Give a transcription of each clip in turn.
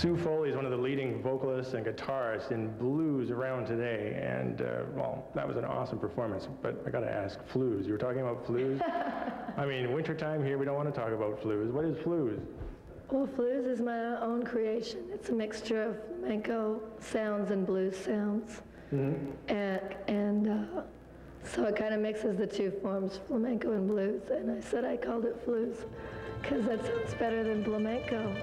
Sue Foley is one of the leading vocalists and guitarists in blues around today, and well, that was an awesome performance. But I got to ask, flues. You were talking about flues. I mean, wintertime here, we don't want to talk about flues. What is flues? Well, flues is my own creation. It's a mixture of flamenco sounds and blues sounds, and so it kind of mixes the two forms, flamenco and blues. And I said I called it flues because that sounds better than flamenco.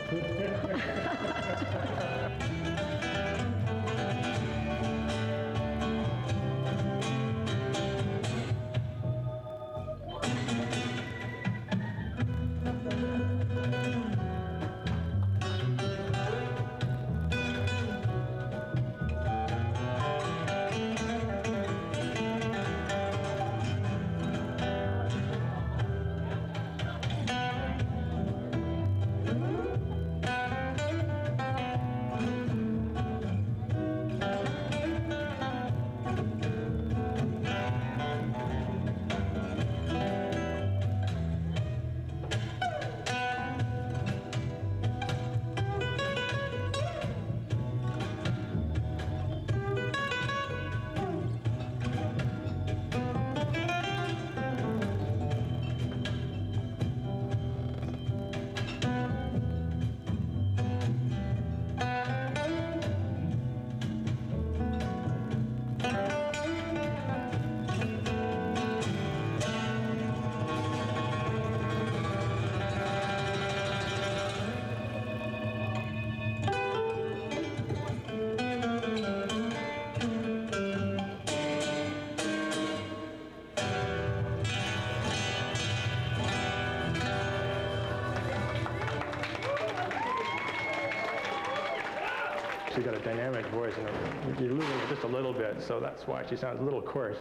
She's got a dynamic voice, and you're losing it just a little bit, so that's why she sounds a little coarse.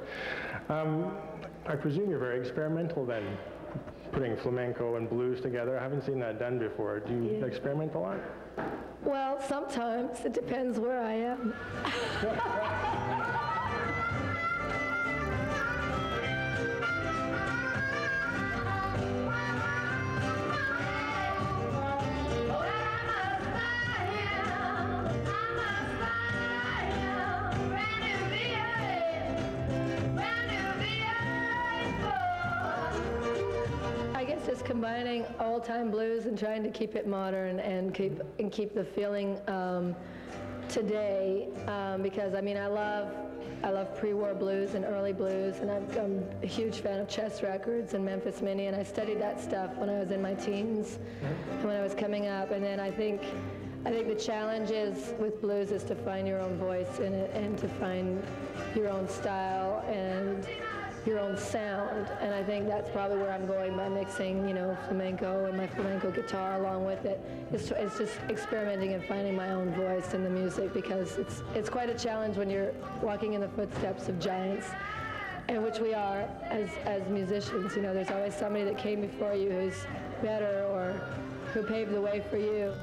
I presume you're very experimental then, putting flamenco and blues together. I haven't seen that done before. Do you experiment a lot? Well, sometimes. It depends where I am. Just combining old-time blues and trying to keep it modern and keep the feeling today, because I mean I love pre-war blues and early blues, and I'm a huge fan of Chess Records and Memphis Mini, and I studied that stuff when I was in my teens and when I was coming up. And then I think the challenge is with blues is to find your own voice in it and to find your own style and your own sound, and I think that's probably where I'm going by mixing, you know, flamenco and my flamenco guitar along with it. It's just experimenting and finding my own voice in the music, because it's quite a challenge when you're walking in the footsteps of giants, and which we are as musicians. You know, there's always somebody that came before you who's better or who paved the way for you.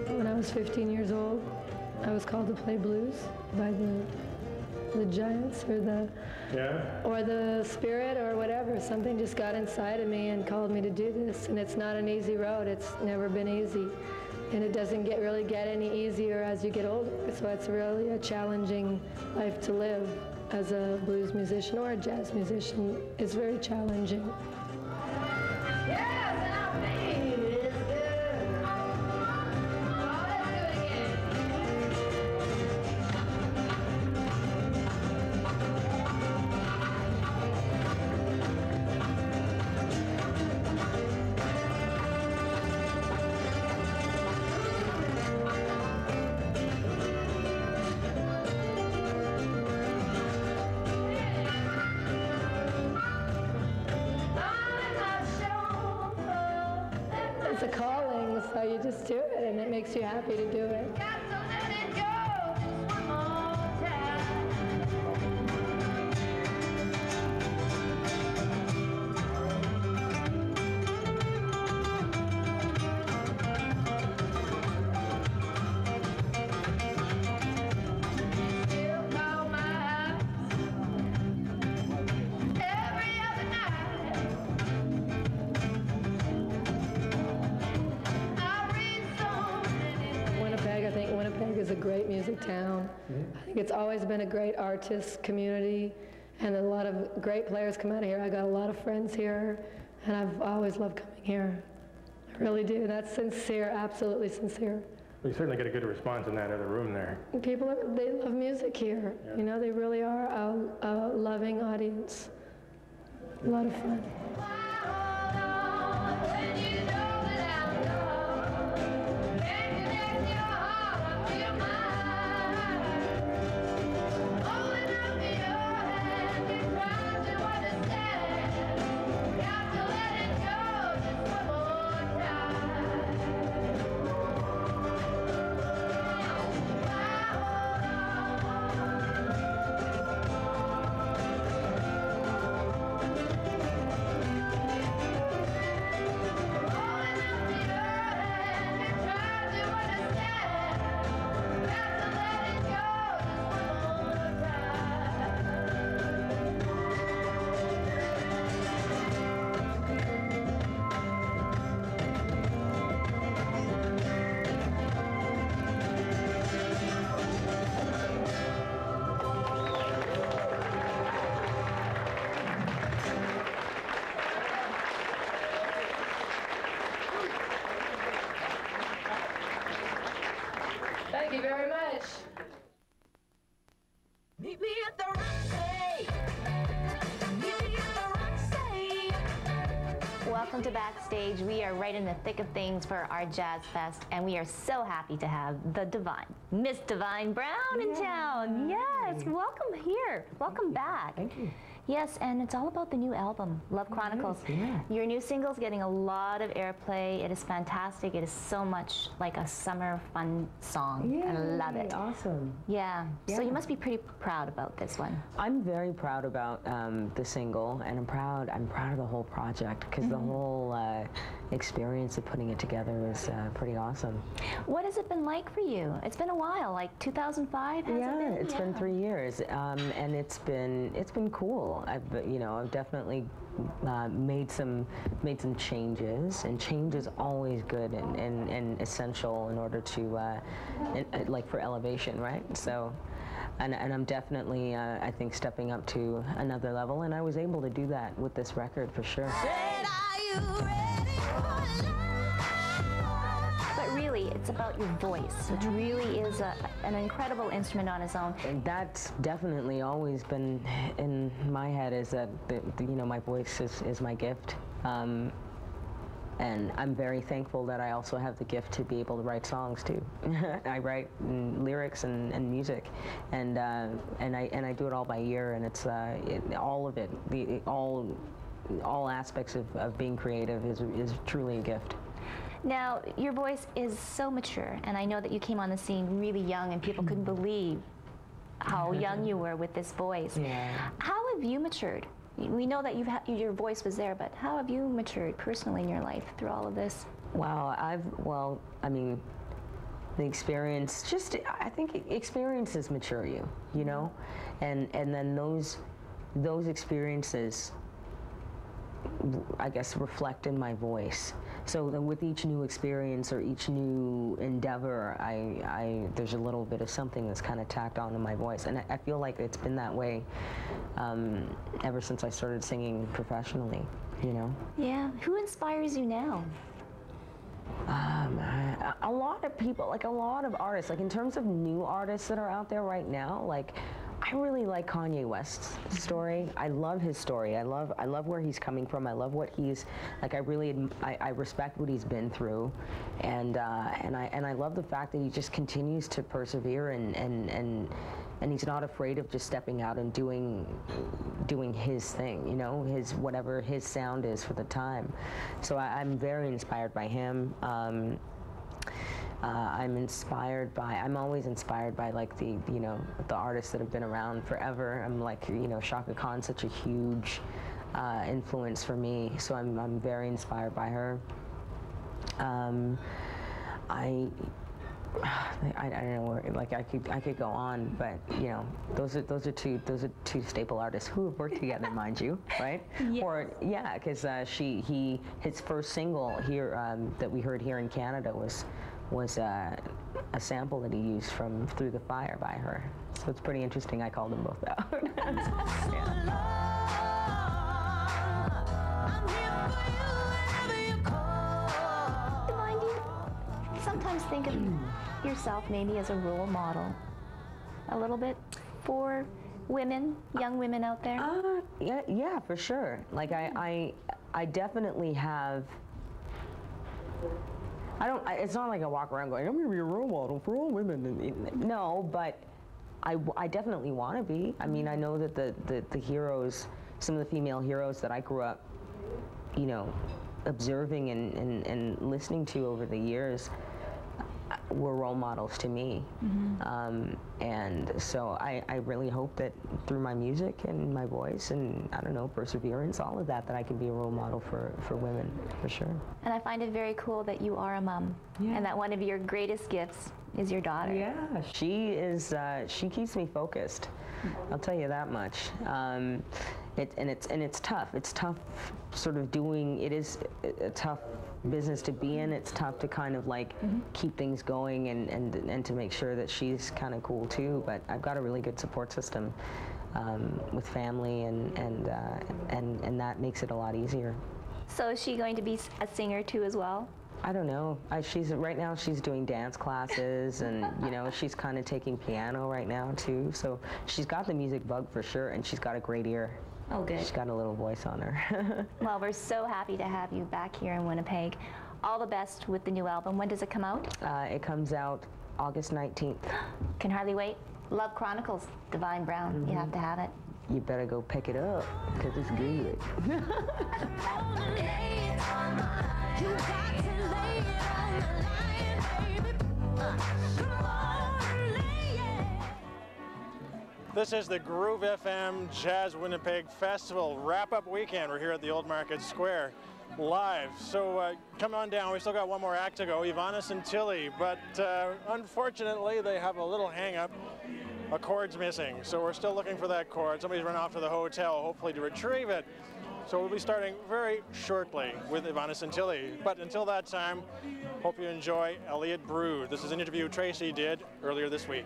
When I was 15 years old, I was called to play blues by the giants or the spirit or whatever. Something just got inside of me and called me to do this. And it's not an easy road. It's never been easy. And it doesn't really get any easier as you get older. So it's really a challenging life to live as a blues musician or a jazz musician. It's very challenging. Yeah! makes you happy to do it. Got to let it go just one more time. Still call my house every other night. I read so many things. Winnipeg, I think Winnipeg is a great music town. I think it's always been a great artist community, and a lot of great players come out of here. I got a lot of friends here, and I've always loved coming here. I really do. That's sincere, absolutely sincere. Well, you certainly get a good response in that other room there. People, they love music here. Yeah. You know, they really are a loving audience. A lot of fun. Thank you very much. Meet me at the Roxy. Meet me at the Roxy. Welcome to Backstage. We are right in the thick of things for our Jazz Fest, and we are so happy to have the Divine, Miss Divine Brown in town. Yes, welcome here. Welcome back. Thank you. Yes, and it's all about the new album, Love Chronicles. Yeah. Your new single's getting a lot of airplay. It is fantastic. It is so much like a summer fun song. Yeah, I love it. Awesome. Yeah. So Yeah. you must be pretty proud about this one. I'm very proud about the single, and I'm proud of the whole project, because the whole experience of putting it together was pretty awesome. What has it been like for you? It's been a while, like 2005, has it been? It's been 3 years, and it's been cool. I've definitely made some changes, and change is always good and essential in order to like for elevation, right? So, and I'm definitely I think stepping up to another level, and I was able to do that with this record for sure. But really, it's about your voice, which really is an incredible instrument on its own. And that's definitely always been in my head, is that my voice is my gift. And I'm very thankful that I also have the gift to be able to write songs too. I write lyrics and music, and I do it all by ear, and it's all of it, all aspects of being creative is truly a gift. Now, your voice is so mature, and I know that you came on the scene really young, and people couldn't believe how young you were with this voice. Yeah. How have you matured? We know that your voice was there, but how have you matured personally in your life through all of this? Wow, I mean, the experience, I think experiences mature you, you know? And then those experiences, I guess, reflect in my voice. So then with each new experience or each new endeavor, there's a little bit of something that's kind of tacked onto my voice. And I feel like it's been that way ever since I started singing professionally, you know? Yeah. Who inspires you now? A lot of people, like a lot of artists, like in terms of new artists that are out there right now, like I really like Kanye West's story. I love his story. I love where he's coming from. I love what he's like. I respect what he's been through, and I love the fact that he just continues to persevere and he's not afraid of just stepping out and doing his thing. You know, whatever his sound is for the time. So I'm very inspired by him. I'm always inspired by like the artists that have been around forever. I'm like, Shaka Khan's such a huge influence for me, so I'm very inspired by her. I don't know, like I could go on, but those are two staple artists who have worked together, mind you, right? Yeah. Or yeah, because his first single here that we heard here in Canada was a sample that he used from "Through the Fire" by her. So it's pretty interesting. I called them both out. Divine, do you sometimes think of yourself maybe as a role model a little bit for women, young women out there? Yeah, for sure. Like I definitely have. It's not like I walk around going, I'm going to be a role model for all women. No, but I definitely want to be. I mean, I know that the heroes, some of the female heroes that I grew up, observing and listening to over the years were role models to me. And so I really hope that through my music and my voice and, I don't know, perseverance, all of that I can be a role model for women, for sure. And I find it very cool that you are a mom, and that one of your greatest gifts is your daughter. Yeah, she is. She keeps me focused. I'll tell you that much. It's tough. It's tough, sort of doing. It is a tough business to be in. It's tough to kind of like keep things going and to make sure that she's kind of cool too. But I've got a really good support system with family, and that makes it a lot easier. So is she going to be a singer too as well? I don't know. Right now she's doing dance classes, and she's kind of taking piano right now too. So she's got the music bug for sure, and she's got a great ear. Oh, good. She's got a little voice on her. Well, we're so happy to have you back here in Winnipeg. All the best with the new album. When does it come out? It comes out August 19th. Can hardly wait. Love Chronicles, Divine Brown. You have to have it. You better go pick it up, because it's good. This is the Groove FM Jazz Winnipeg Festival wrap-up weekend. We're here at the Old Market Square live. So come on down. We still got one more act to go, Ivana and Tilly, but unfortunately they have a little hang-up. A chord's missing, so we're still looking for that chord. Somebody's run off to the hotel, hopefully to retrieve it. So we'll be starting very shortly with Ivana and Tilly. But until that time, hope you enjoy Elliott Brood. This is an interview Tracy did earlier this week.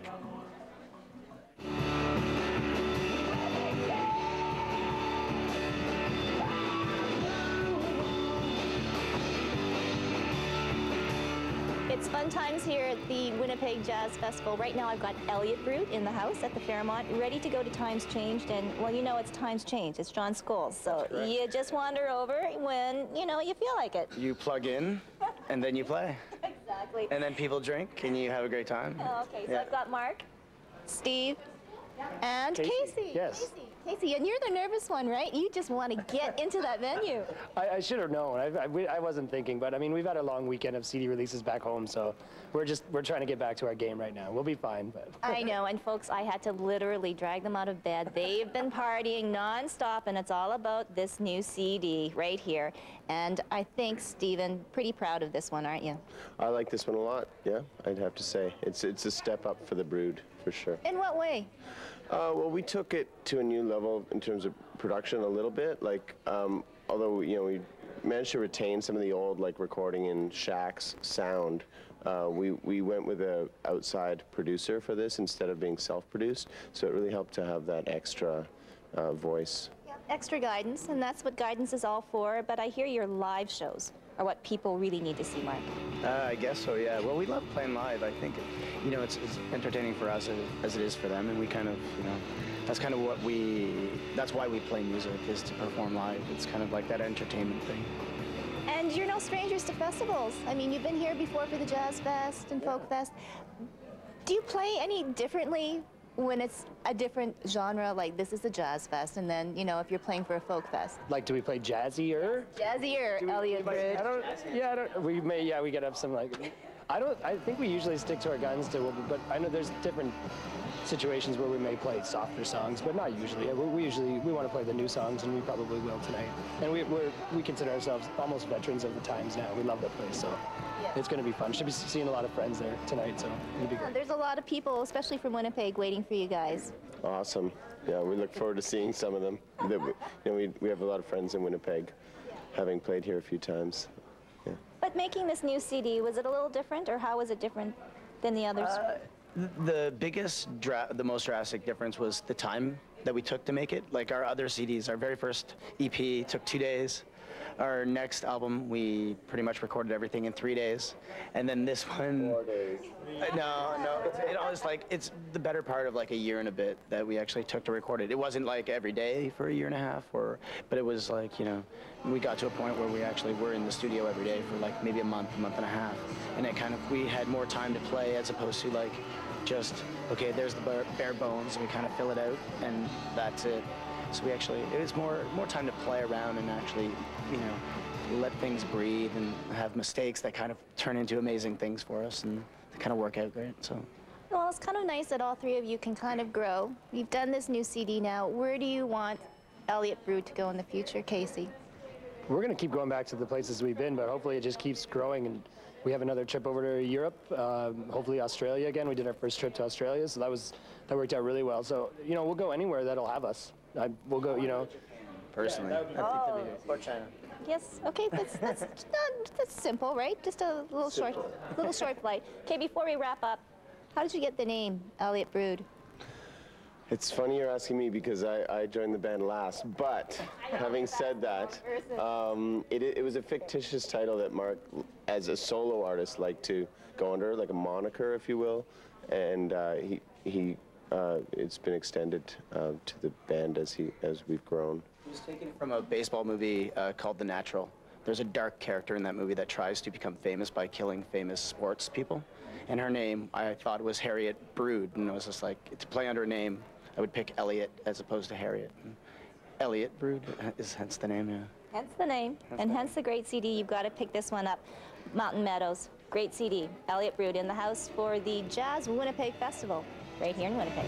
It's fun times here at the Winnipeg Jazz Festival. Right now I've got Elliott Brood in the house at the Fairmont, ready to go to Times Changed. And, well, it's Times Changed. It's John Scholes. So you just wander over when, you feel like it. You plug in, and then you play. Exactly. And then people drink, and you have a great time. Oh, okay, so Yeah. I've got Mark, Steve, and Casey. Casey. Yes. Casey, and you're the nervous one, right? You just want to get into that venue. I should have known. I wasn't thinking, but I mean, we've had a long weekend of CD releases back home, so we're trying to get back to our game right now. We'll be fine. But I know, and folks, I had to literally drag them out of bed. They've been partying nonstop, and it's all about this new CD right here. And I think, Stephen, pretty proud of this one, aren't you? I like this one a lot, yeah, I'd have to say. It's a step up for the Brood, for sure. In what way? Well, we took it to a new level in terms of production a little bit. Like, although, we managed to retain some of the old, like, recording in Shaq's sound, we went with an outside producer for this instead of being self-produced. So it really helped to have that extra voice. Yeah, extra guidance, and that's what guidance is all for. But I hear your live shows are what people really need to see, Mark. I guess so, yeah. Well, we love playing live. I think, it's entertaining for us as it is for them, and we kind of, that's kind of that's why we play music, is to perform live. It's kind of like that entertainment thing. And you're no strangers to festivals. I mean, you've been here before for the Jazz Fest and Folk Fest. Do you play any differently when it's a different genre, like this is the Jazz Fest, and then, if you're playing for a Folk Fest? like, do we play jazzier? Jazzier, Elliott Brood. We could have some, like, I think we usually stick to our guns, but I know there's different situations where we may play softer songs, but not usually. We want to play the new songs, and we probably will tonight. And we consider ourselves almost veterans of the times now. We love that place, so it's going to be fun. Should be seeing a lot of friends there tonight, so it'll be great. There's a lot of people, especially from Winnipeg, waiting for you guys. Awesome. Yeah, we look forward to seeing some of them. We have a lot of friends in Winnipeg, having played here a few times. Yeah. But making this new CD, was it a little different, or how was it different than the others? The biggest, the most drastic difference was the time that we took to make it. Like our other CDs, our very first EP took 2 days. Our next album, we pretty much recorded everything in 3 days. And then this one... 4 days. No, it's the better part of like a year and a bit that we actually took to record it. It wasn't like every day for a year and a half, but it was like, you know, we got to a point where we actually were in the studio every day for like maybe a month and a half. And it kind of, we had more time to play as opposed to like just, okay, there's the bare bones, and we kind of fill it out, and that's it. So it was more time to play around and actually, you know, let things breathe and have mistakes that kind of turn into amazing things for us, and they kind of work out great. So. Well, it's kind of nice that all three of you can kind of grow. You've done this new CD now. Where do you want Elliott Brood to go in the future, Casey? We're going to keep going back to the places we've been, but hopefully it just keeps growing, and we have another trip over to Europe, hopefully Australia again. We did our first trip to Australia, so that worked out really well. So, you know, we'll go anywhere that'll have us. We'll go, you know. Personally. Or China. Yes. Okay. That's simple, right? Just a little short flight. Okay. Before we wrap up, how did you get the name Elliott Brood? It's funny you're asking me because I joined the band last, but having said that, it was a fictitious title that Mark, as a solo artist, liked to go under, like a moniker, if you will, and it's been extended to the band as we've grown. It was taken from a baseball movie called The Natural. There's a dark character in that movie that tries to become famous by killing famous sports people. And her name, I thought, was Harriet Brood, and I was just like, to play under a name, I would pick Elliott as opposed to Harriet. And Elliott Brood is hence the name, yeah. Hence the name, and hence the great CD. You've got to pick this one up. Mountain Meadows, great CD. Elliott Brood in the house for the Jazz Winnipeg Festival, right here in Winnipeg.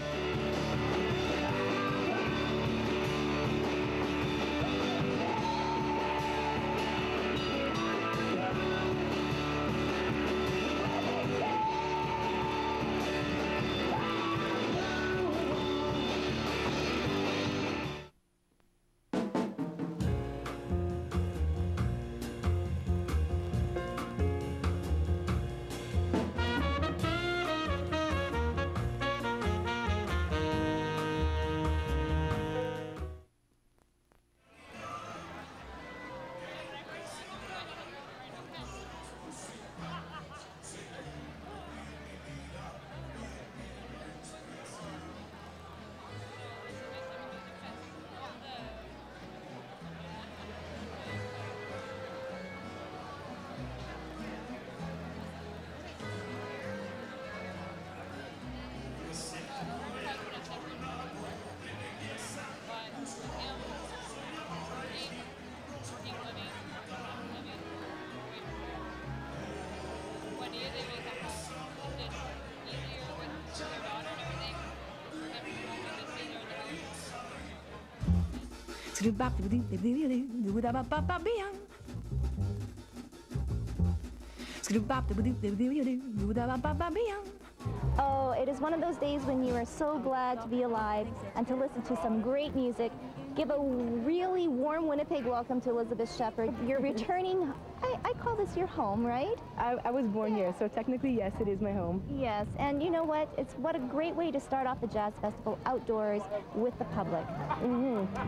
Oh, it is one of those days when you are so glad to be alive and to listen to some great music. Give a really warm Winnipeg welcome to Elizabeth Shepherd. You're returning, I call this your home, right? I was born here, so technically, yes, it is my home. Yes, and you know what? What a great way to start off the Jazz Festival outdoors with the public.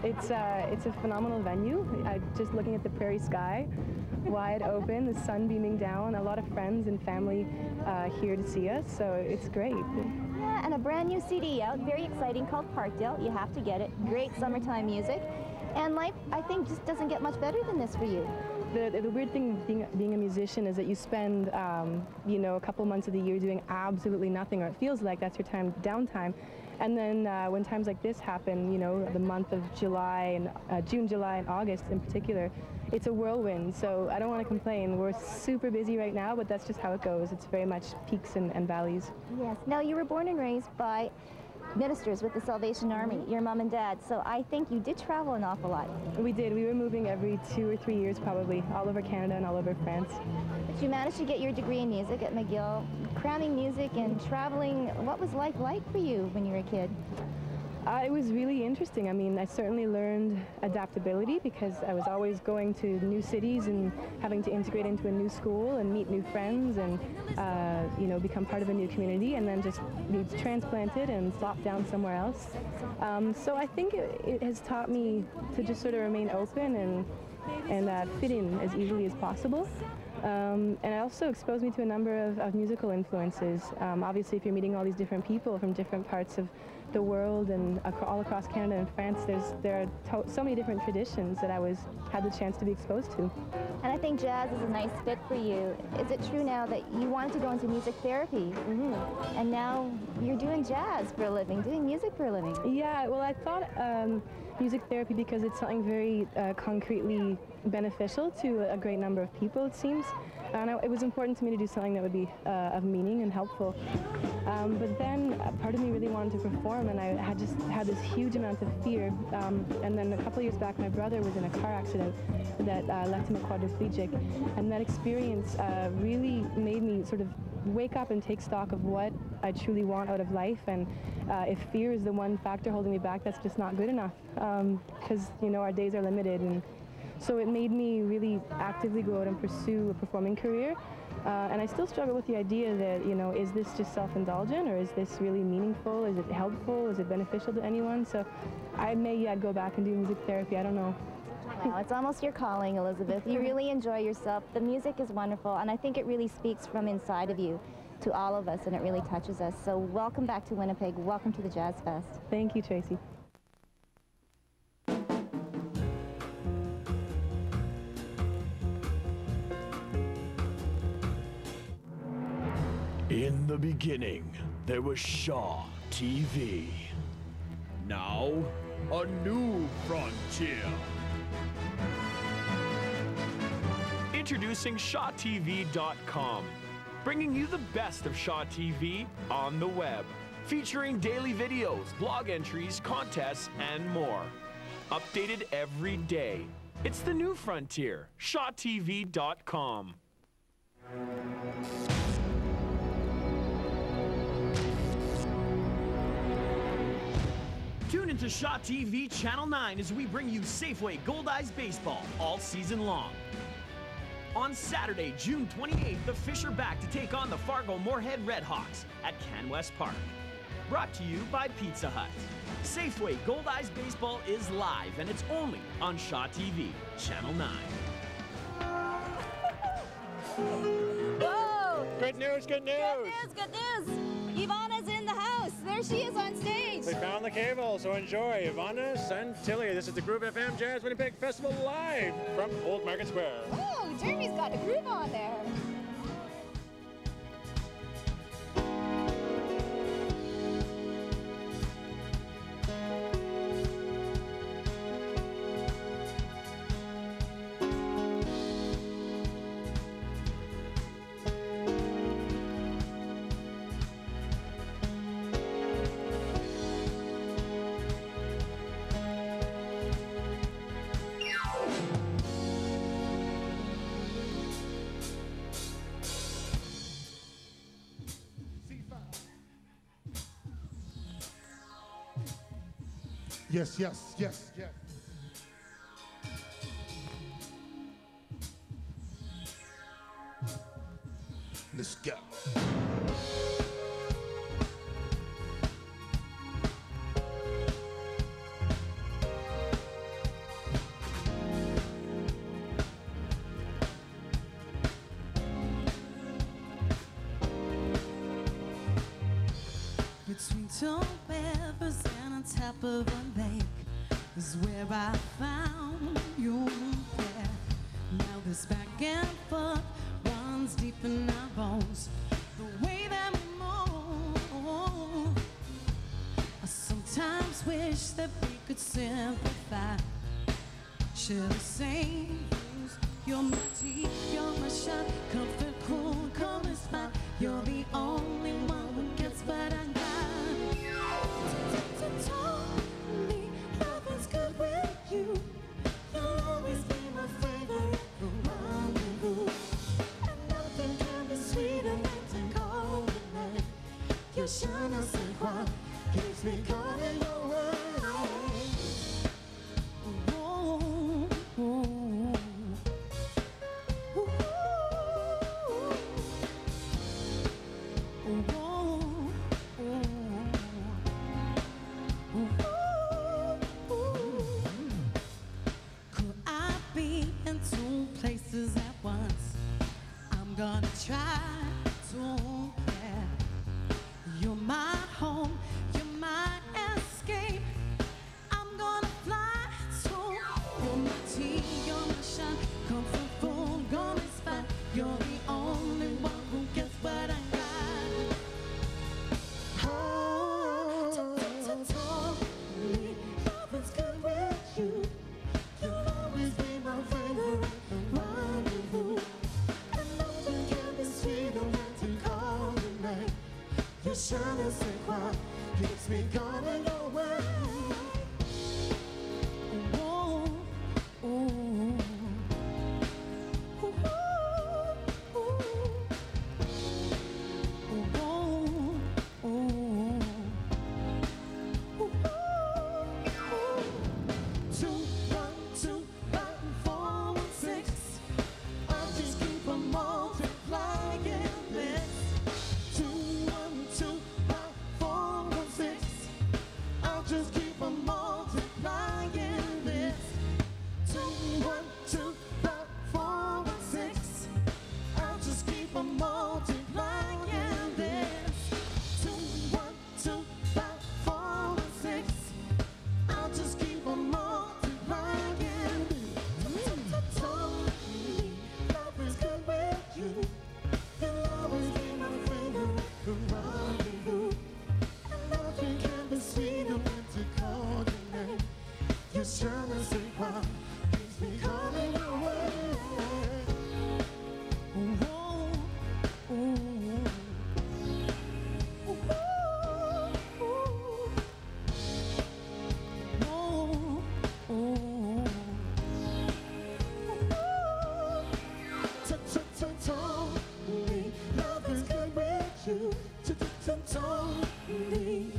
It's a phenomenal venue. Just looking at the prairie sky, wide open, the sun beaming down, a lot of friends and family here to see us, so it's great. Yeah, and a brand new CD out, very exciting, called Parkdale. You have to get it. Great summertime music. And life, I think, just doesn't get much better than this for you. the weird thing of being a musician is that you spend, you know, a couple months of the year doing absolutely nothing, or it feels like that's your downtime. And then when times like this happen, you know, the month of July and June, July, and August in particular, it's a whirlwind. So I don't want to complain. We're super busy right now, but that's just how it goes. It's very much peaks and valleys. Yes. Now, you were born and raised by ministers with the Salvation Army, your mom and dad, so I think you did travel an awful lot. We did. We were moving every 2 or 3 years probably, all over Canada and all over France. But you managed to get your degree in music at McGill, cramming music and traveling. What was life like for you when you were a kid? It was really interesting. I mean, I certainly learned adaptability because I was always going to new cities and having to integrate into a new school and meet new friends and, you know, become part of a new community and then just be transplanted and flopped down somewhere else. So I think it has taught me to just sort of remain open and fit in as easily as possible. And it also exposed me to a number of musical influences. Obviously, if you're meeting all these different people from different parts of the world and all across Canada and France, there are so many different traditions that I had the chance to be exposed to. And I think jazz is a nice fit for you. Is it true now that you wanted to go into music therapy? And now you're doing jazz for a living, doing music for a living? Yeah, well, I thought music therapy because it's something very concretely beneficial to a great number of people, it seems. And it was important to me to do something that would be of meaning and helpful. But then part of me really wanted to perform, and I had just had this huge amount of fear. And then a couple of years back, my brother was in a car accident that left him a quadriplegic. And that experience really made me sort of wake up and take stock of what I truly want out of life. And if fear is the one factor holding me back, that's just not good enough. Because, you know, our days are limited. And so it made me really actively go out and pursue a performing career. And I still struggle with the idea that, you know, is this just self-indulgent, or is this really meaningful? Is it helpful? Is it beneficial to anyone? So I may yet go back and do music therapy. I don't know. Wow, it's almost your calling, Elizabeth. You really enjoy yourself. The music is wonderful, and I think it really speaks from inside of you to all of us, and it really touches us. So welcome back to Winnipeg. Welcome to the Jazz Fest. Thank you, Tracy. In the beginning, there was Shaw TV. Now, a new frontier. Introducing ShawTV.com, bringing you the best of Shaw TV on the web, featuring daily videos, blog entries, contests, and more. Updated every day. It's the new frontier, ShawTV.com. Tune into Shaw TV Channel 9 as we bring you Safeway Gold Eyes Baseball all season long. On Saturday, June 28th, the Fish are back to take on the Fargo-Moorhead Redhawks at CanWest Park. Brought to you by Pizza Hut. Safeway Gold Eyes Baseball is live, and it's only on Shaw TV Channel 9. Whoa! Good news, good news! Good news! Ivana's in the house. There she is on stage. We found the cable, so enjoy. Ivana Santilli. This is the Groove FM Jazz Winnipeg Festival live from Old Market Square. Oh, Jeremy's got a groove on there. Yes, yes, yes, yes. Let's go. Between two rivers and on top of a lake is where I found you there. Now This back and forth runs deep in our bones. The way that we move. I sometimes wish that we could simplify. Share the same views. You're my tea, you're my shot. Comfort, cool, calm and smile. You're the only one who gets what I got. Me, nothing's good with you. You'll always be my favorite rendezvous. And nothing can be sweeter than to call the night. Your shine as a crown keeps me calling your way. Could I be in two places at once? I'm gonna try to care. You're my home, you're my escape. I'm gonna fly to. You're my tea, you're my shine. Comfort, full, gonna spot. You're the only one who gets what I got. Totally, nothing's good with you. You'll always be my favorite rendezvous. And nothing can be sweeter than to call the night. Your shine is a crown keeps me calling your way. Whoa, ooh, ooh, ooh, ooh, ooh. Two, one, two, five, four, one, six. I just keep on multiplying this. 2, 1, 2, 5, 4, 1, 6. I just keep on multiplying this. 2, 1, 2, 5, 4, 1, 6. I just keep on multiplying this. 2, 1, 2, 5, 4, 1, 6. I'll just keep on multiplying this. Totally, nothing's good with you. You'll always be my favorite rendezvous. And nothing can be sweeter than to call your name. Your shine is a crown keeps me calling your way. Whoa, ooh, ooh, ooh. Totally, nothing's good with you. Totally, totally,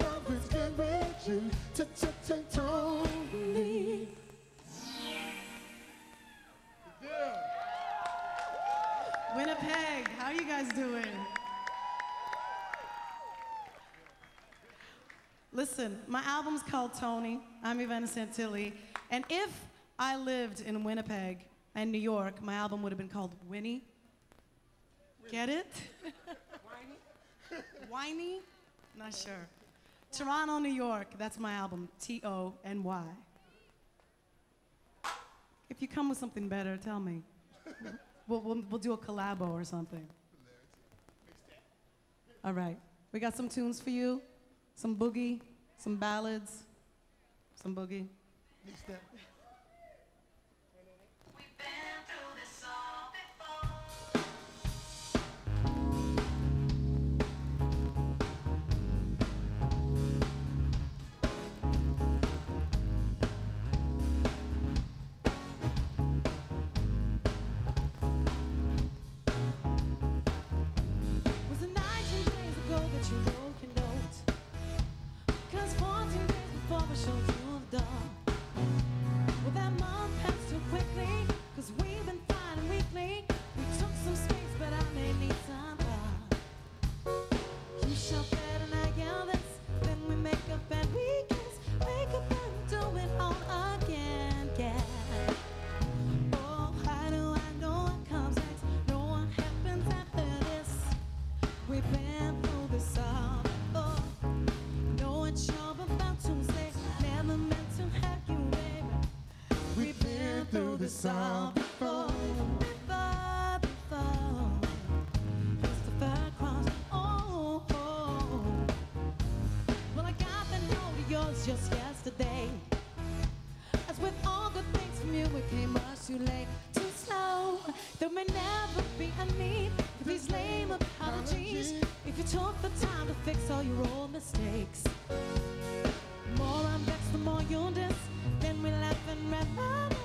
nothing's good with you. Totally. Winnipeg, how you guys doing? Listen, my album's called Tony. I'm Ivana Santilli. And if I lived in Winnipeg and New York, my album would have been called Winnie. Get it? Whiny? Not sure. Toronto, New York, that's my album, Tony. If you come with something better, tell me. We'll do a collabo or something. All right, we got some tunes for you. Some boogie, some ballads, some boogie. Was it 19 days ago that you wrote your note? 'Cause 14 days before I showed you the door. this all before. Christopher Cross. Oh, oh. Well, I got the note of yours just yesterday. As with all good things from you, it came much too late, too slow. There may never be a need for these lame apologies if you took the time to fix all your old mistakes. The more I'm vexed, the more you diss. Then we laugh and reminisce.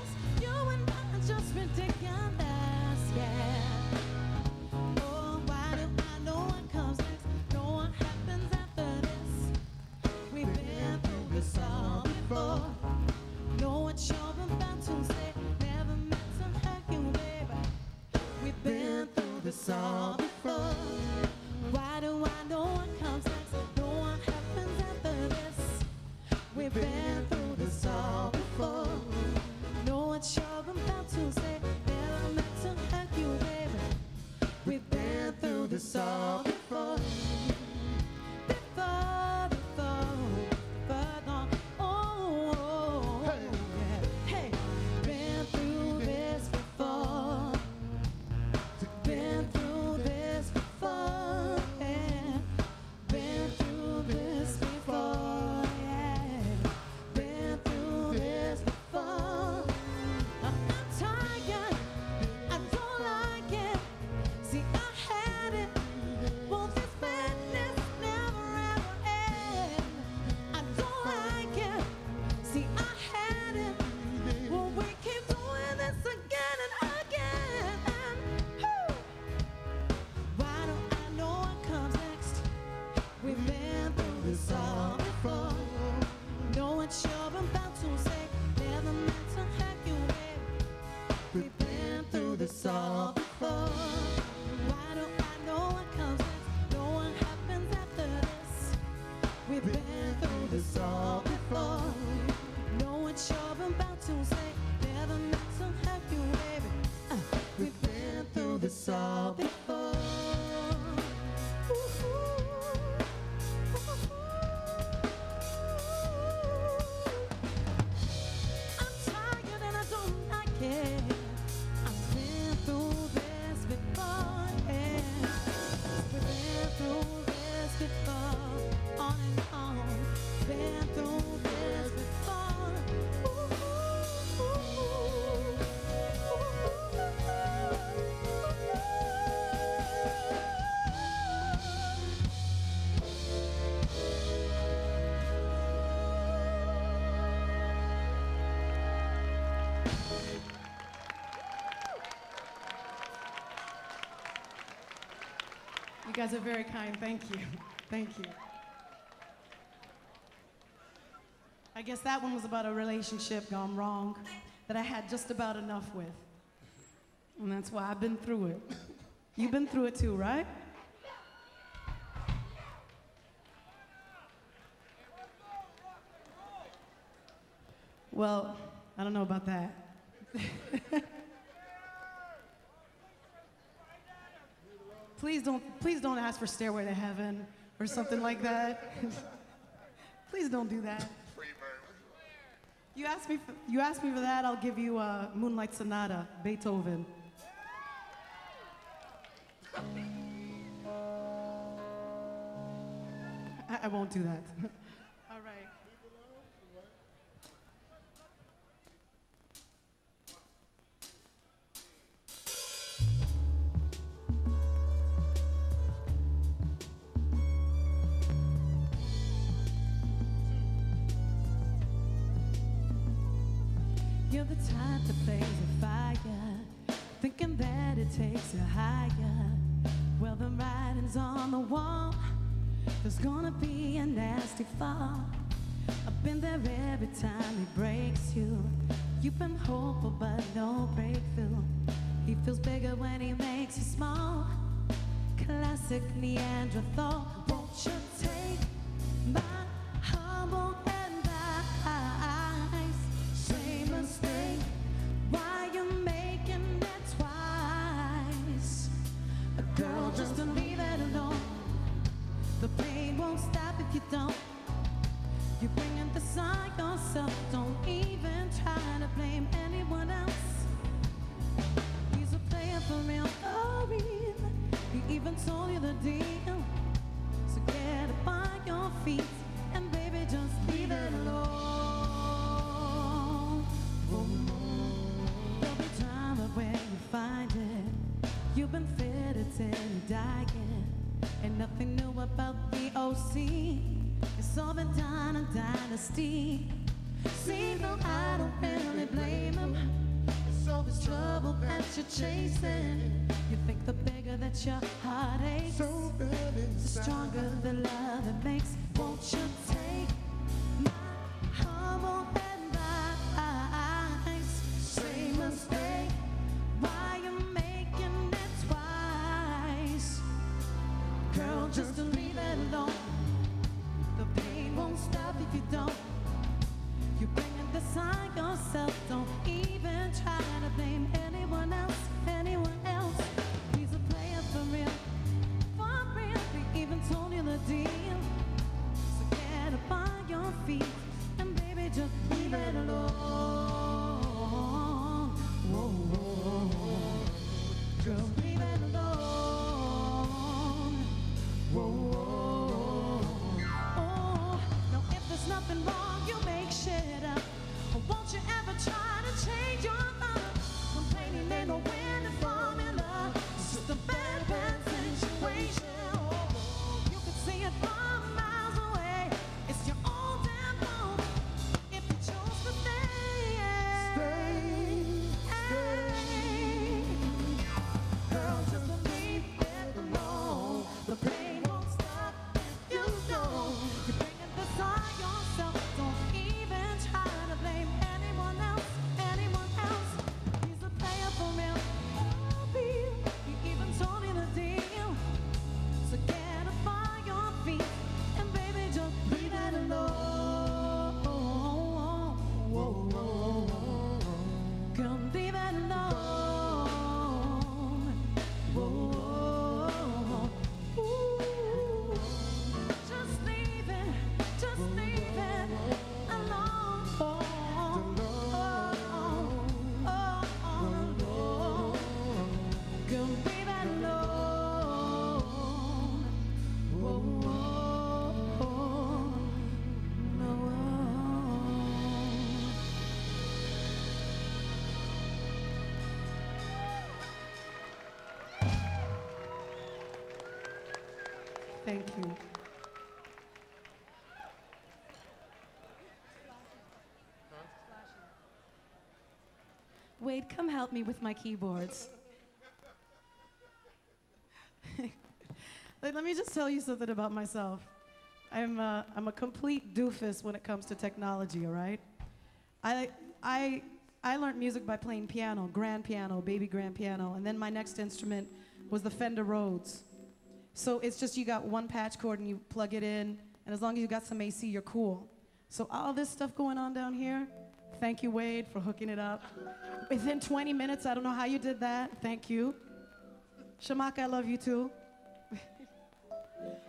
You and I are just ridiculous, yeah. Oh, why do I know what comes next? Know what happens after this? We've been through this all before. Know what you're about to say. Never meant to hurt you, baby. We've been through this all before. Why do I know what comes next? Know what happens after this? We've been through this all before. Know what you're about to say. Never meant to hurt you, baby. We've been through this all before. Before, no. Oh, yeah. Hey, been through this before. Been through this before. Yeah. Been through this before. Yeah. Been through this before. I'm tired. I don't like it. See, I had it. Won't this madness never ever end? I don't like it. See, I had it. Well, we keep doing this again and again. Woo! Why do I know what comes next? We've been through this all before. Know what you're about to say. Never meant to hurt you, babe. We've been through this all before. Why do I know what comes next? Know what happens after this? We've been through this all before. Know what you're about to say. Never meant to hurt you, baby. We've been through this all before. I'm tired and I don't like it. I've been through this before, yeah. We've been through this before, on and on. Been through this before. You guys are very kind. Thank you. Thank you. I guess that one was about a relationship gone wrong that I had just about enough with. And that's why I've been through it. You've been through it too, right? Well, I don't know about that. Please don't ask for Stairway to Heaven or something like that. Please don't do that. You ask me for that, I'll give you Moonlight Sonata, Beethoven. I won't do that. All right. You're the type that plays with fire, thinking that it takes you higher. Well, the writing's on the wall. There's gonna be a nasty fall. I've been there every time he breaks you. You've been hopeful, but no breakthrough. He feels bigger when he makes you small. Classic Neanderthal. Won't you take my humble advice? Same mistake. Why you making it twice? A girl, just to leave it alone. The pain won't stop if you don't. You're bringing this on yourself. Don't even try to blame anyone else. worried. He even told you the deal. So get up on your feet and baby, just leave it alone. There'll be time of where you find it. You've been fitted till you're dying. Ain't nothing new about the OC. It's all been done in dynasty. See, no, I don't really blame him. It's all this trouble that you're chasing. You think the bigger that your heart aches, the stronger the love it makes. Won't you take my humble advice? Same mistake, why you making it twice? Girl, just leave it alone. The pain won't stop if you don't. You're bringing this on yourself. Don't even try to blame anyone else, anyone else. He's a player for real, for real. We even told you the deal. So get up on your feet and baby, just leave it alone. Whoa, whoa, whoa. Girl, leave it alone. Whoa, whoa, oh. Now if there's nothing wrong, you make shit up. Or won't you ever try to change your mind? Complaining ain't no winning formula. It's just a bad, bad situation. You could see it from miles away. It's your own damn fault if you chose to stay. Girl, just leave it alone. The pain won't stop if you don't. You're bringing this on yourself. Don't even try to blame anyone else, anyone else. He's a player for real. He even told you the deal. So get up on your feet and baby, just leave it alone. Whoa, whoa, whoa. Girl, leave it alone. Whoa, ooh. Just leave it alone. Girl, leave it alone. Whoa, no. Thank you. Wade, come help me with my keyboards. Let me just tell you something about myself. I'm a complete doofus when it comes to technology, all right? I learned music by playing piano, grand piano, baby grand piano, and then my next instrument was the Fender Rhodes. So it's just you got one patch cord and you plug it in, and as long as you got some AC, you're cool. So all this stuff going on down here, thank you, Wade, for hooking it up. Within 20 minutes, I don't know how you did that. Thank you. Shamaka, I love you too.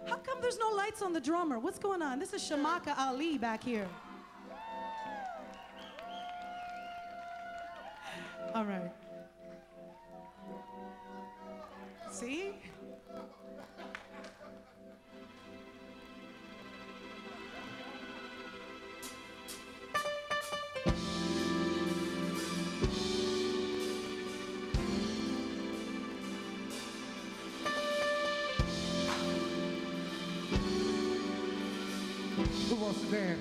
How come there's no lights on the drummer? What's going on? This is Shamaka Ali back here. All right. See? Who wants to dance?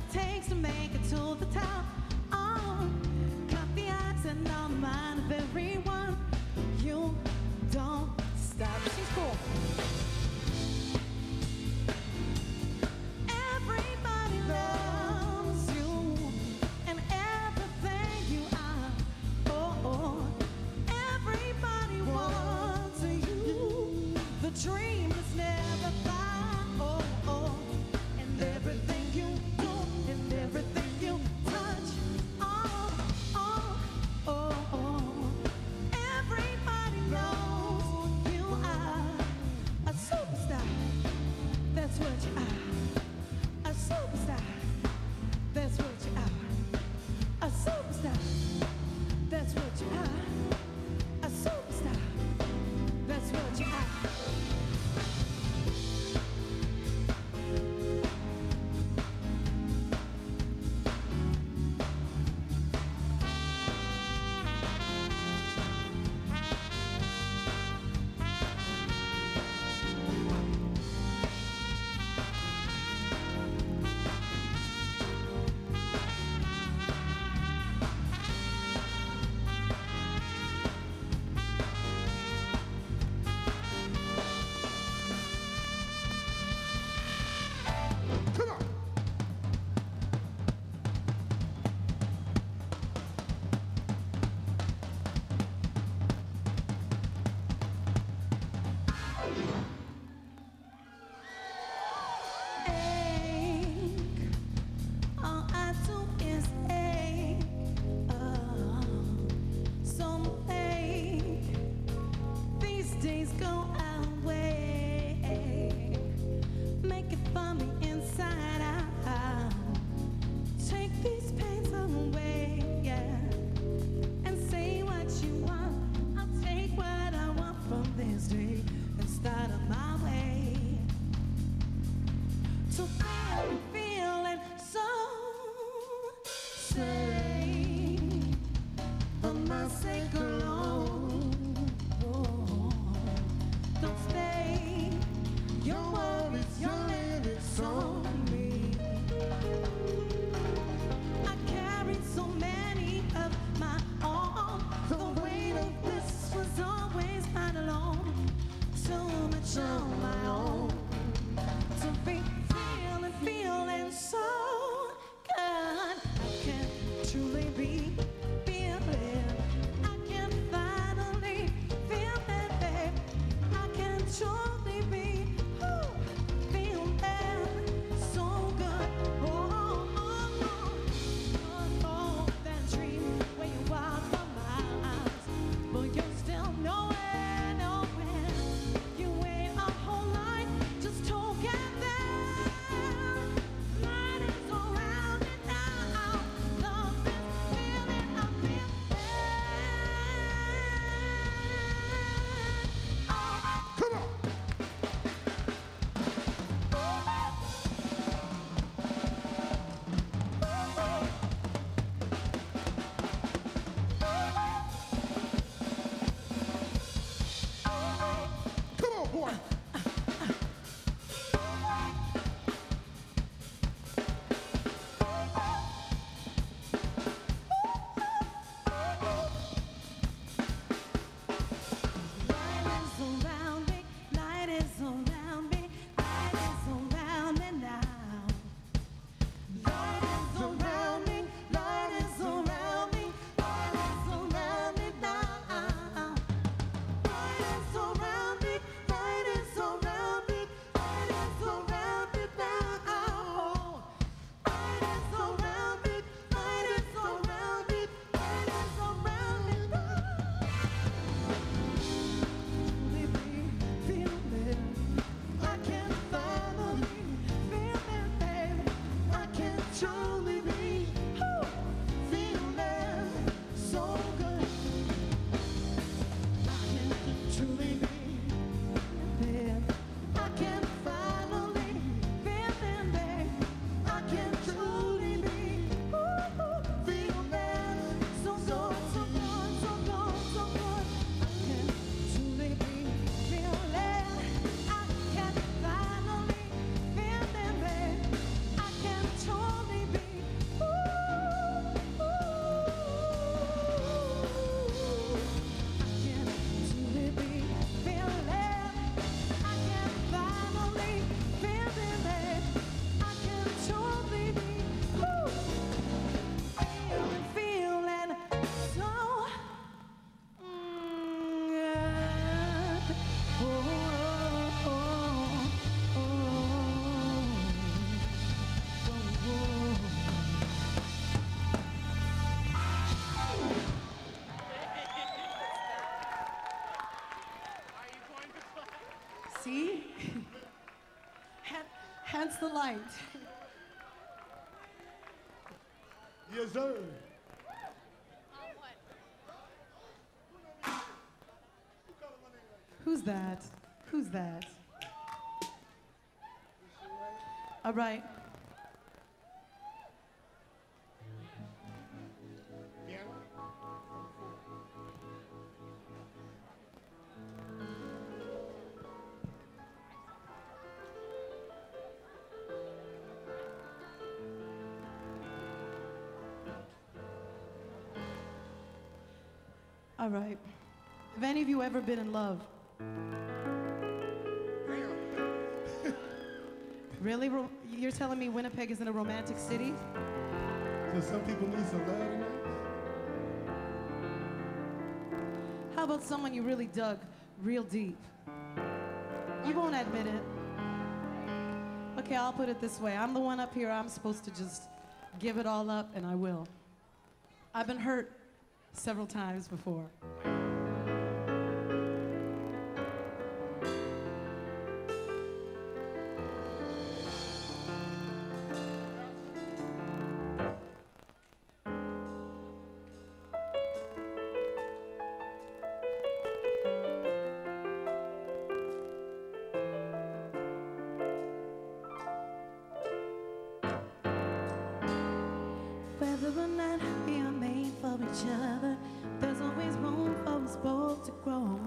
it takes to make it to the top. Oh, cut the eyes and all the mind of everyone. You don't stop. She's cool. Everybody loves you and everything you are. Oh, oh. Everybody wants you. The dream is never far. Oh, oh. And everything you do and everything you touch. Oh, oh, oh, oh. Everybody knows you are a superstar. That's what you are. A superstar. That's what you are. A superstar. That's what you are. A superstar. That's what you are. All I do is ache. So ache. These days go away. Make it for me inside out. Take these pains away, yeah. And say what you want. I'll take what I want from this day and start on my way. So feeling so safe for my sake alone. Oh, don't stay. Your worries, your limits on me. I carried so many of my own. The weight of this was always mine alone. So much on my own. To be feeling so good. I can truly be feeling. I can against the light. Yes, sir. Who's that? Who's that? All right. All right. Have any of you ever been in love? Really? You're telling me Winnipeg isn't a romantic city? So some people need some love tonight? How about someone you really dug real deep? You won't admit it. Okay, I'll put it this way. I'm the one up here. I'm supposed to just give it all up, and I will. I've been hurt several times before. Whether or not we are made for each other, there's always room for us both to grow.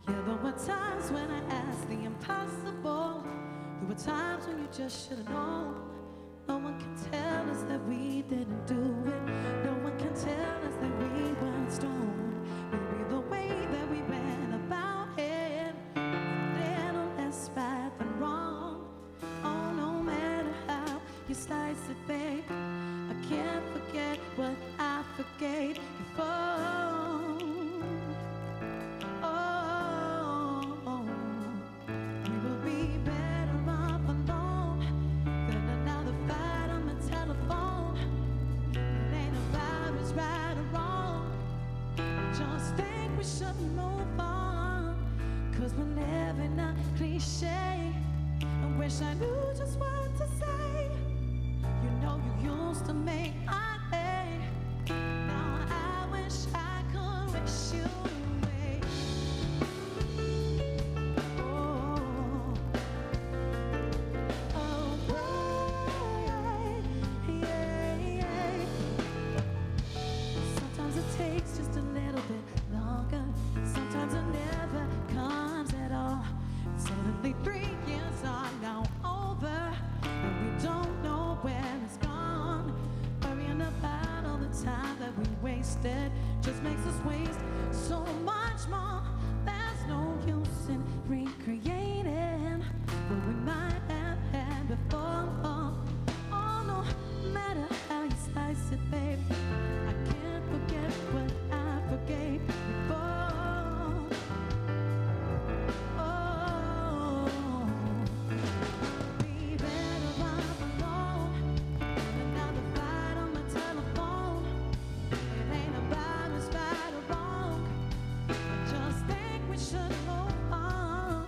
Yeah, there were times when I asked the impossible. There were times when you just should have known. No one can tell us that we didn't do it. No one can tell us that we weren't stoned. Maybe the way that we went about it was a little less right than wrong. Oh, no matter how you slice it, babe, I can't forget what I forgave you for. Oh, we will be better off alone than another fight on the telephone. It ain't about what's right or wrong. I just think we should move on, 'cause we're living a cliche. I wish I knew just what to say. You know you used to make my day. Now I wish I could wish you away. Oh, yeah. Sometimes it takes just a little bit longer. Sometimes it never comes at all. Suddenly 3 years are now over, and we don't know where it's gone. Worrying about all the time that we wasted just makes us waste so much more. There's no use in recreating what we might have had before. Oh, no matter how you slice it, babe, I can't forget what I forgave before. Oh, be better off alone than another fight on the telephone. It ain't about what's right or wrong. I just think we should move on,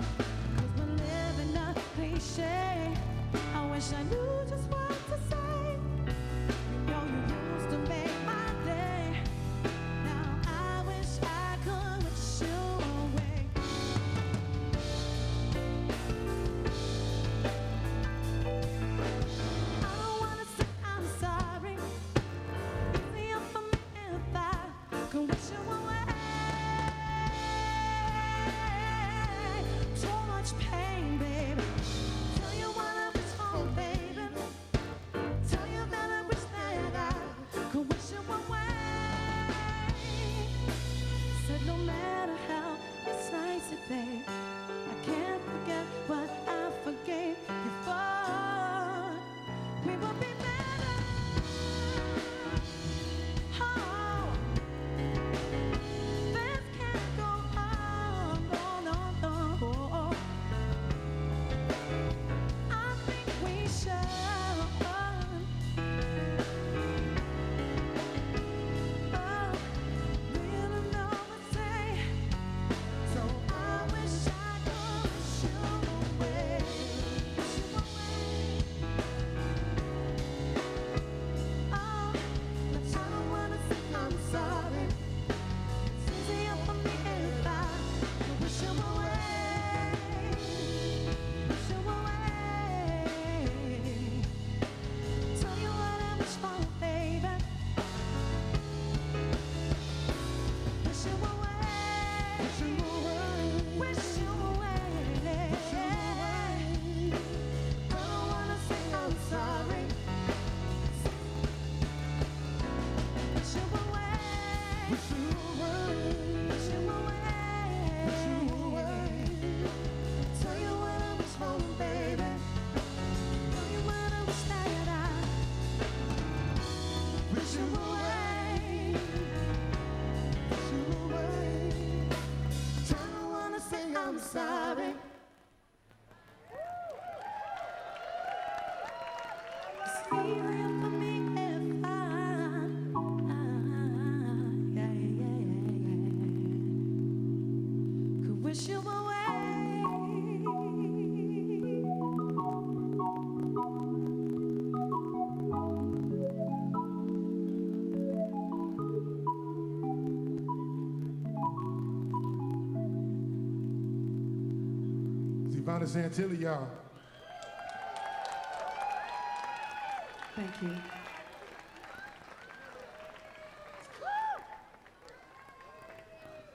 wish you away. Wish you away. Don't wanna say I'm sorry. It's easier for me if could wish you away. It's Ivana Santilli, y'all. Thank you.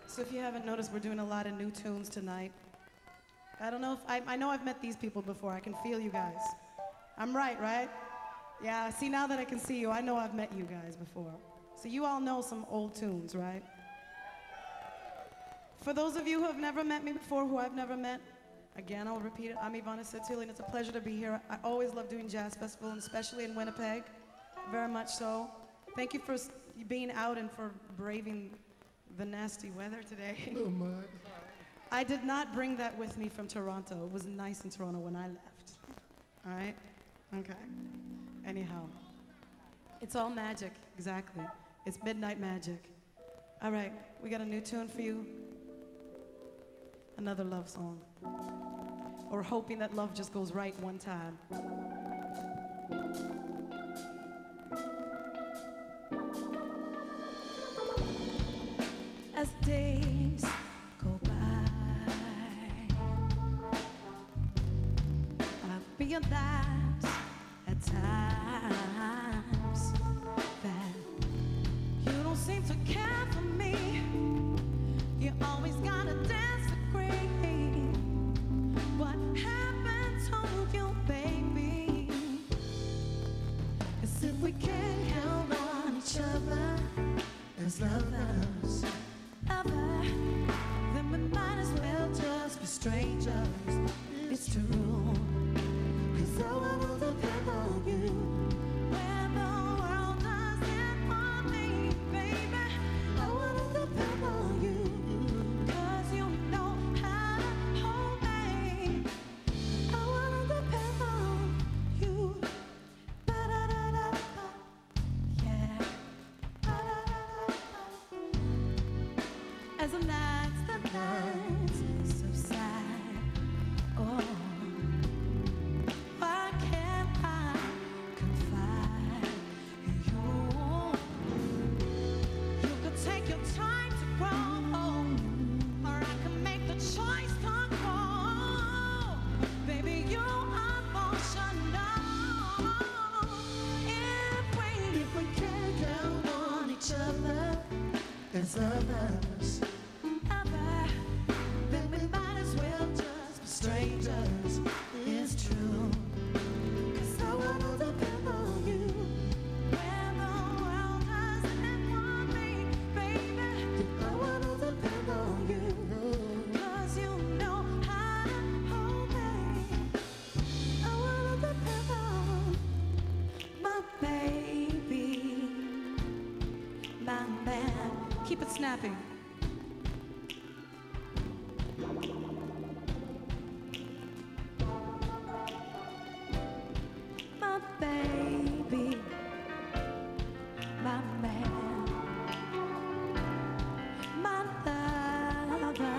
So if you haven't noticed, we're doing a lot of new tunes tonight. I don't know if, I know I've met these people before. I can feel you guys. I'm right? Yeah, see, now that I can see you, I know I've met you guys before. So you all know some old tunes, right? For those of you who have never met me before, who I've never met, again, I'll repeat it. I'm Ivana Santilli, and it's a pleasure to be here. I always love doing Jazz Festival, and especially in Winnipeg, very much so. Thank you for being out and for braving the nasty weather today. Little mud. I did not bring that with me from Toronto. It was nice in Toronto when I left. All right? Okay. Anyhow, it's all magic, exactly. It's midnight magic. All right, we got a new tune for you. Another love song. Or hoping that love just goes right one time. As days go by, I've realized at times that you don't seem to care for me. You always gotta disagree. What happened to you, baby? As if we can't count on each other as lovers. Then we might as well just be strangers. It's true. 'Cause I wanna depend on you. When the world doesn't want me, baby, I wanna depend on you. 'Cause you know how to hold me. I wanna depend on you. Ba-da-da-da-da. Yeah. As the nights subside, oh, why can't I confide in you? You could take your time to grow, or I can make the choice to go. Baby, you are emotional. If we can't count on each other as lovers, then we might as well just be strangers. It's true. 'Cause I wanna depend on you. When the world doesn't want me, baby, I wanna depend on you. 'Cause you know how to hold me. I wanna depend on my baby, my man. Keep it snappy. My baby, my man, my lover.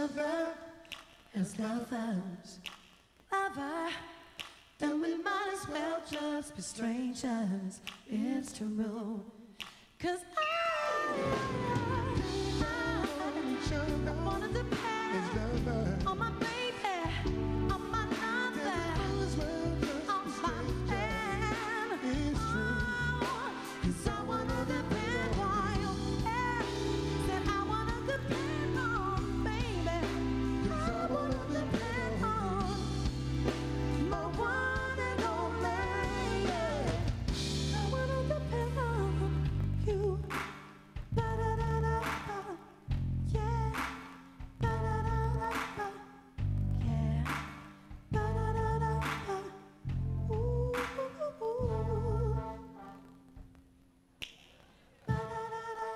other as lovers. Lover, then we might as well just be strangers. It's true. 'Cause I wanna depend on my baby, on my lover, on my man. Oh, 'cause I wanna depend on you. Yeah. Said I wanna depend on baby. I wanna depend on my one and only. Yeah. I wanna depend on you. Ba-da-da-da-da. Yeah. Ba-da-da-da-da. Yeah. Ba-da-da-da-da. Ooh. Ba-da-da-da-da.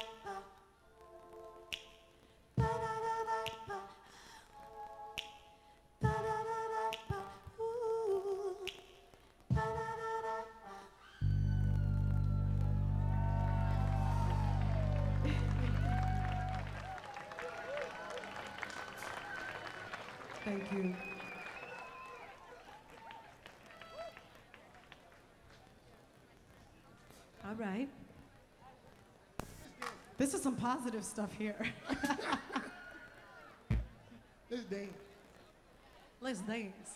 Ba-da-da-da-da. Ba-da-da-da-da. Ooh. Ba-da-da-da-da. Thank you. All right. This is some positive stuff here. Let's dance. Let's dance.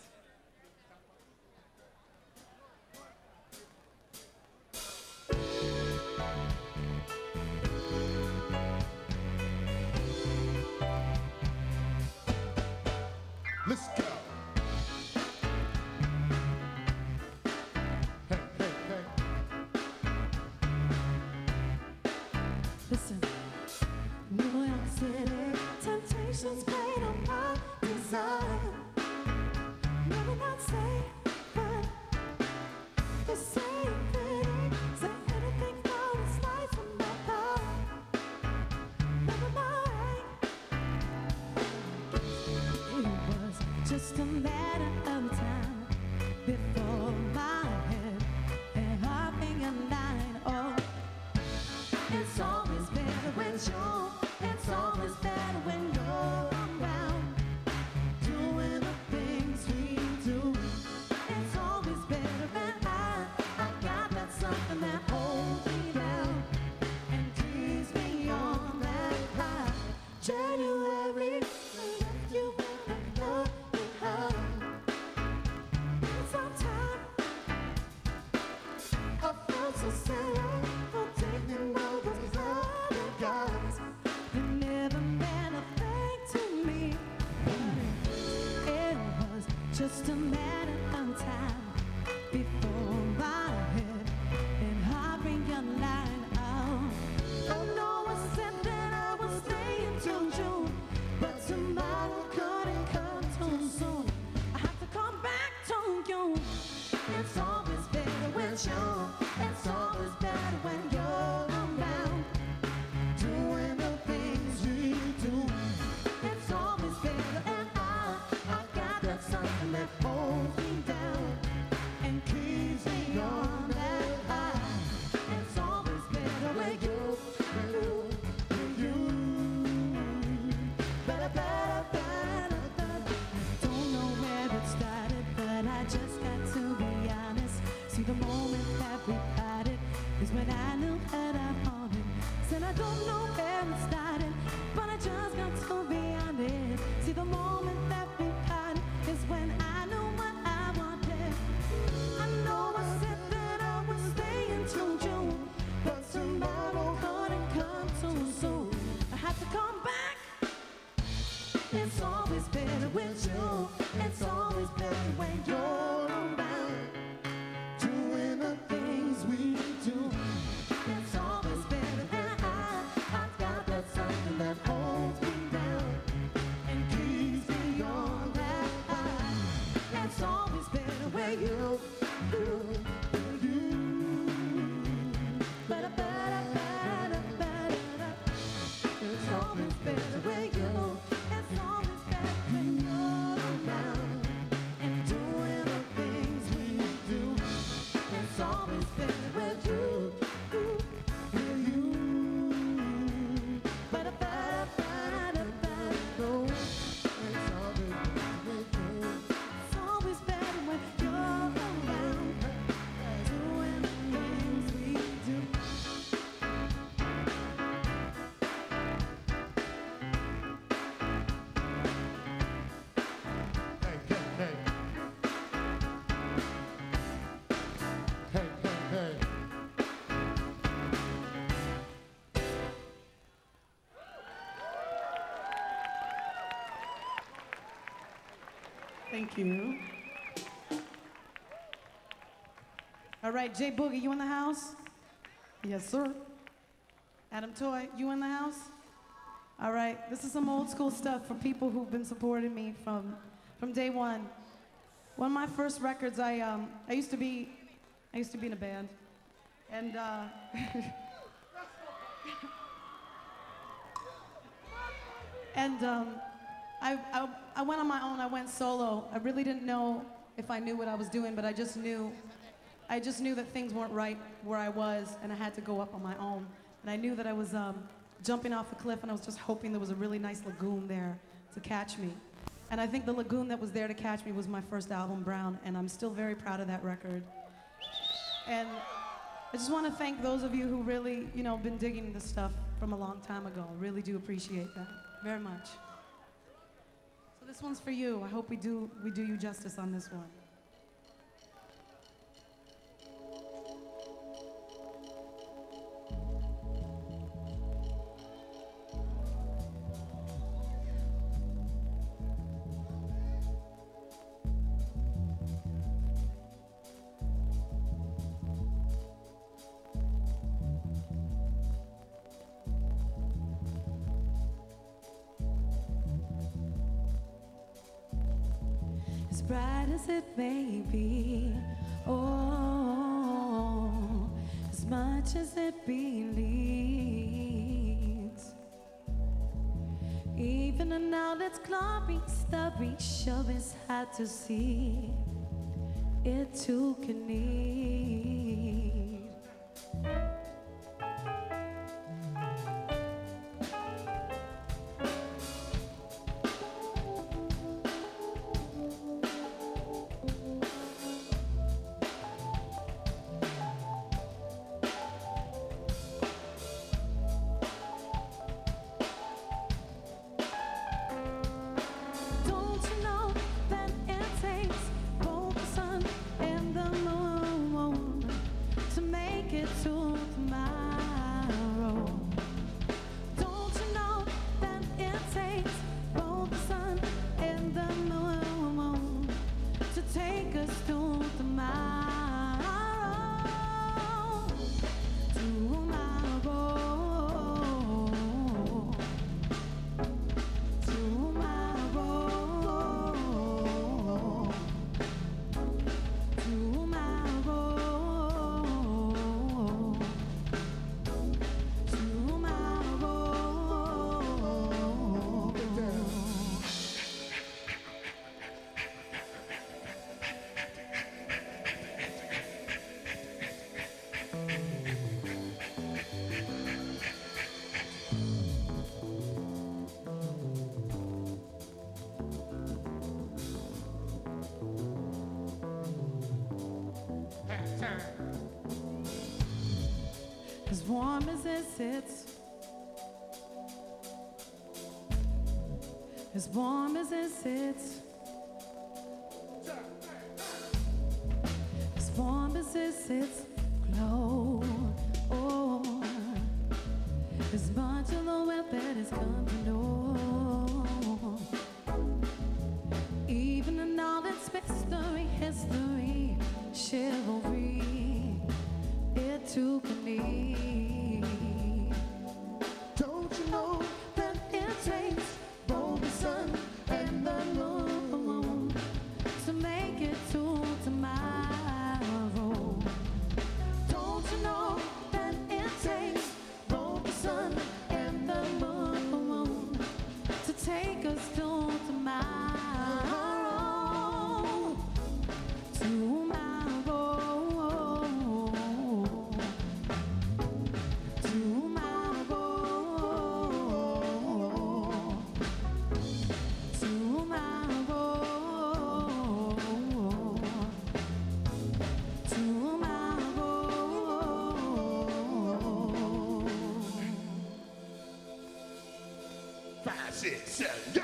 Let's go. Hey, hey, hey. Listen, New York City, temptations played on my desire. Never not say, but the same thing. Say anything for a slice of my pie. Never mind. It was just a matter of time before my head and heart being line. Oh, it's always better when you're. It's always better when you're around. Doing the things we do. It's always better when I got that something that holds me down and keeps me on that high. January, I left you with a love behind. Sometime I felt so sad for taking over these other guys. They never meant a thing to me. But it was just a matter of time before my head and heart realigned. Oh, I know I said that I was staying till June, but tomorrow couldn't come too soon. I have to come back to you. It's always better when you're. It's always better when you're around. Doing the things we do. It's always better, and I got that something that holds me down and keeps me on that high. It's always better when you. Don't know where it started, but I just got to be honest. See, the moment that we parted is when I knew that I wanted. Said I don't know where it started, but I just got to be honest. See, the moment that we parted is when I knew what I wanted. I know I said that I would stay until June, but tomorrow couldn't come too soon. I had to come back. It's always better with you. It's always better when you're around. Doing the things we do. It's always better than I've got that something that holds me down and keeps me on that high. It's always better when you. It's always better when you. It's always better when you're around and doing the things we do. It's always better when you. Thank you. All right, Jay Boogie, you in the house? Yes, sir. Adam Toy, you in the house? All right, this is some old school stuff for people who've been supporting me from day one. One of my first records, I used to be in a band, and I went on my own. I went solo. I really didn't know if I knew what I was doing, but I just knew that things weren't right where I was, and I had to go up on my own. And I knew that I was jumping off a cliff, and I was just hoping there was a really nice lagoon there to catch me. And I think the lagoon that was there to catch me was my first album, Brown, and I'm still very proud of that record. And I just want to thank those of you who really, been digging this stuff from a long time ago. Really do appreciate that very much. So this one's for you. I hope we do you justice on this one. As bright as it may be, oh, as much as it believes, even in all its glory, the reach of his heart to see, it too can need. Don't you know that it takes both the sun and the moon to make it to tomorrow? Don't you know that it takes both the sun and the moon to take us to tomorrow? As warm as it sits, as warm as it sits, as warm as it sits, glow. Oh, as much of the world that has come to know, even in all its mystery, history, chivalry, it too can need. Don't you know that it takes both the sun and the moon to make it to tomorrow? Don't you know that it takes both the sun and the moon to take us to tomorrow? Tomorrow. Five, six, seven, yeah.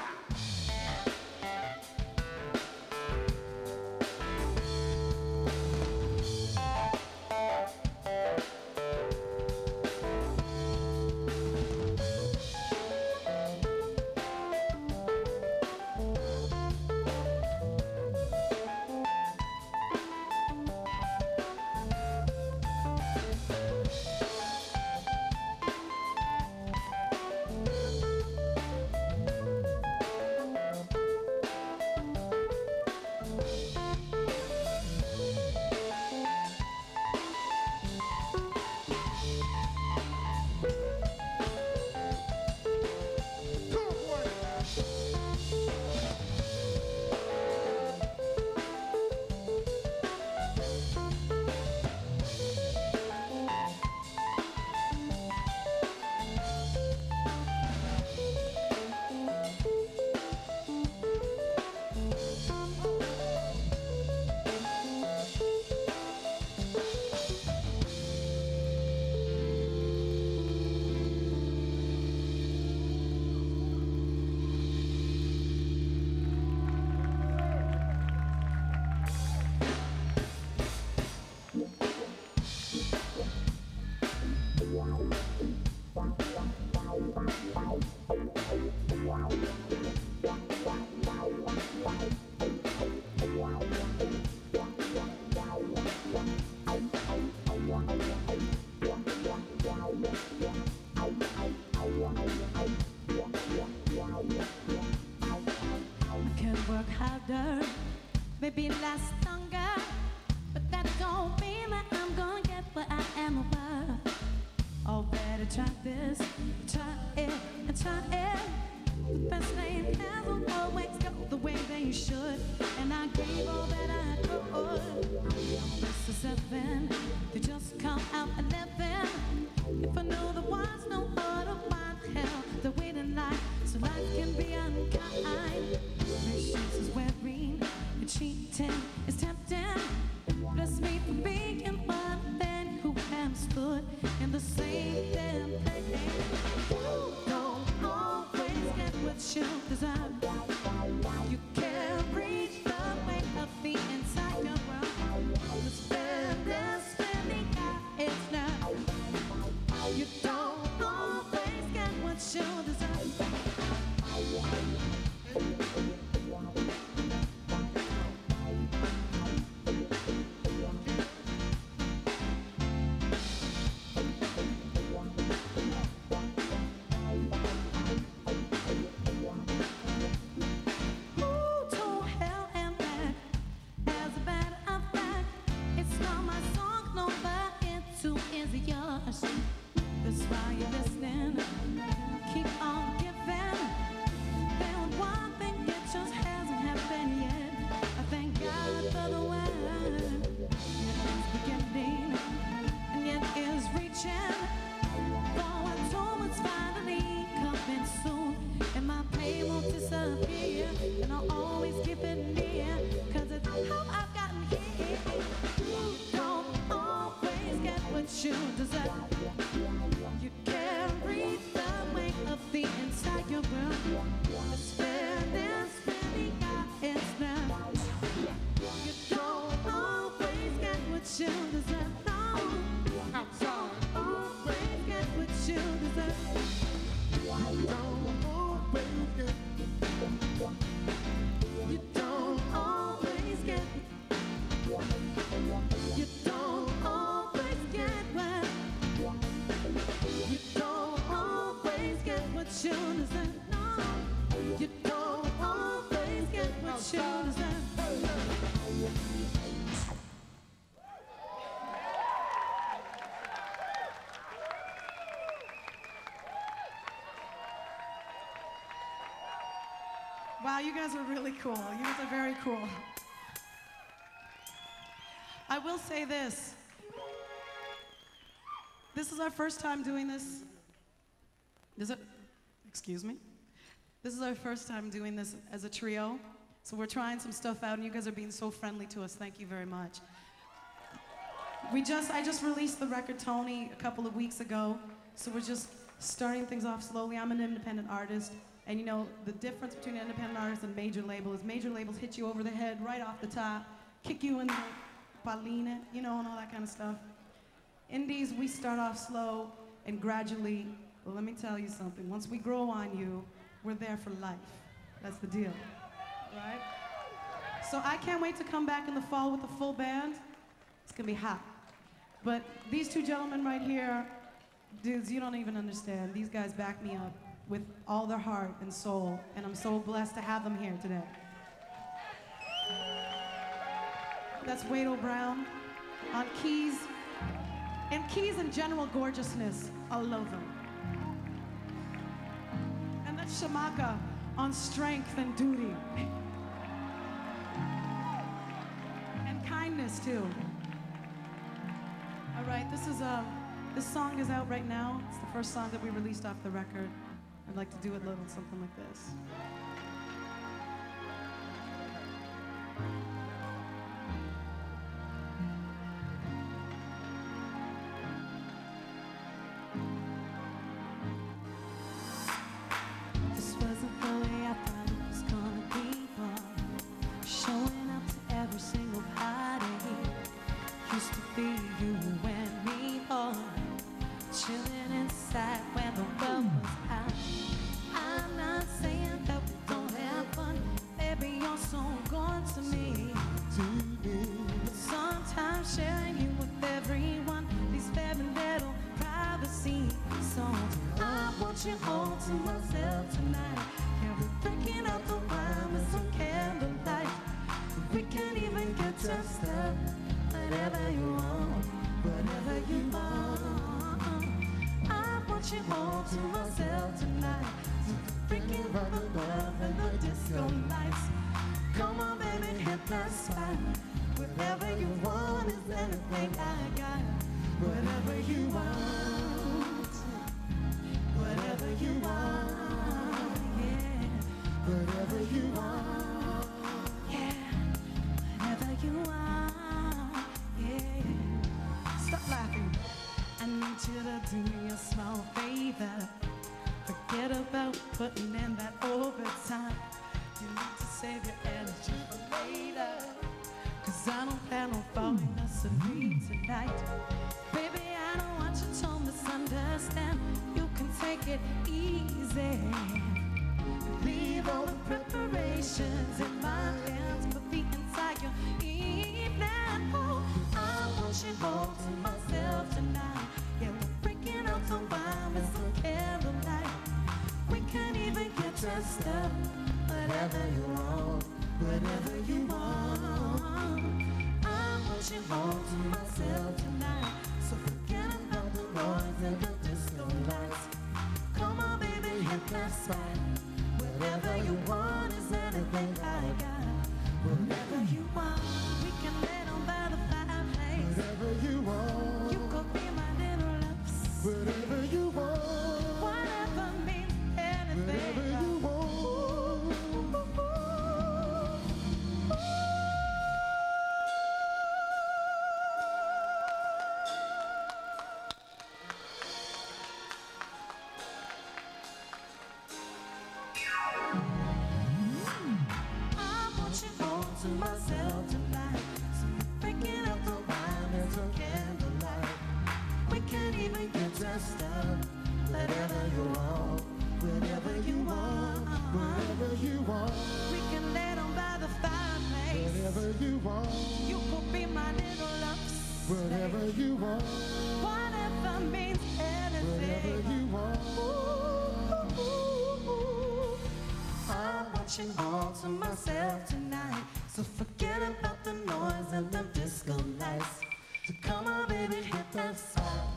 maybe last longer, but that don't mean that I'm gonna get what I am worth. Oh, better try this, try it, and try it. The best name never always go the way they should, and I gave all that I could. This is 7, they just come out 11. If I knew there was no other mind, hell, the way to life, so life can be unkind. Patience is wearing, and cheating is tempting. Bless me for being one man who has stood in the same damn thing. You don't always get what you deserve. You can't reach the way of the entire world. The spending out its nerve. You don't always get what you deserve. That's why you're listening. Keep on giving. There was one thing that just hasn't happened yet. I thank God for the word. It is beginning, and yet is reaching. Forward towards finally coming soon. And my pain won't disappear. And I'll always keep it near. Cause it's how I've gotten here. You don't always get what you deserve. You can't read the way of the entire world. The spending out its nerve. You don't always get what you deserve. No, I'm sorry. Always get what you deserve. You don't always get. You don't always get. You don't always get what. You don't always get what you deserve. No, you don't always get what you deserve. Wow, you guys are really cool. You guys are very cool. I will say this. This is our first time doing this. Excuse me? This is our first time doing this as a trio. So we're trying some stuff out, and you guys are being so friendly to us. Thank you very much. I just released the record Tony a couple of weeks ago, so we're just starting things off slowly. I'm an independent artist, and you know, the difference between an independent artist and major label is major labels hit you over the head right off the top, kick you in the paline, you know, and all that kind of stuff. Indies, we start off slow and gradually, well, let me tell you something. Once we grow on you, we're there for life. That's the deal, right? So I can't wait to come back in the fall with a full band. It's gonna be hot. But these two gentlemen right here, dudes, you don't even understand. These guys back me up with all their heart and soul, and I'm so blessed to have them here today. That's Wade Brown on keys. And keys and general gorgeousness, all over. And that's Shamaka on strength and duty. And kindness, too. All right, this song is out right now. It's the first song that we released off the record. I'd like to do it a little something like this. This wasn't the way I thought it was gonna be, boy. Showing up to every single party. Used to be you and me, boy. Chilling inside when the world was out. I'm not saying that we don't have fun. Baby, you're so good to me. But sometimes sharing you with everyone, these very little privacy songs. I want you all to myself tonight. Yeah, we're breaking out the wine with some candlelight. We can't even whatever you want, whatever you want. I want you all to myself tonight. So freaking around the love and the disco lights. Come on, baby, hit that spot. Whatever you want is anything I got. Whatever you want, whatever you want, yeah. Whatever you want, yeah. Whatever you want, yeah. Stop laughing. I need you to do me a small favor. Forget about putting in that overtime. You need to save your energy for later. 'Cause I don't plan on falling asleep tonight. Baby, I don't want you to misunderstand. You can take it easy. Leave all the preparations in my hands. Put me inside your evening. Oh, I want you all to myself tonight. Yeah, we're breaking out the wine with some candlelight. We can even get dressed up. Whatever you want, whatever you want. I want you all to myself tonight. So forget about the noise and the disco lights. Come on, baby, hit that spot. Whatever you want is anything I got. Whatever you want, we can lay down by the fireplace. Whatever you want, you could be my little loves. Whatever you want, whatever means anything. Whatever you want. To myself tonight, so breaking up the wine and some candlelight. We can even get dressed up. Whatever you want, whatever you want, whatever you want. We can lay down by the fireplace. Whatever you want, you could be my little love. Whatever you want, whatever means anything. Whatever you want. Ooh, ooh, ooh. I want you all to myself tonight. So forget about the noise and the disco lights. So come on, baby, hit that spot.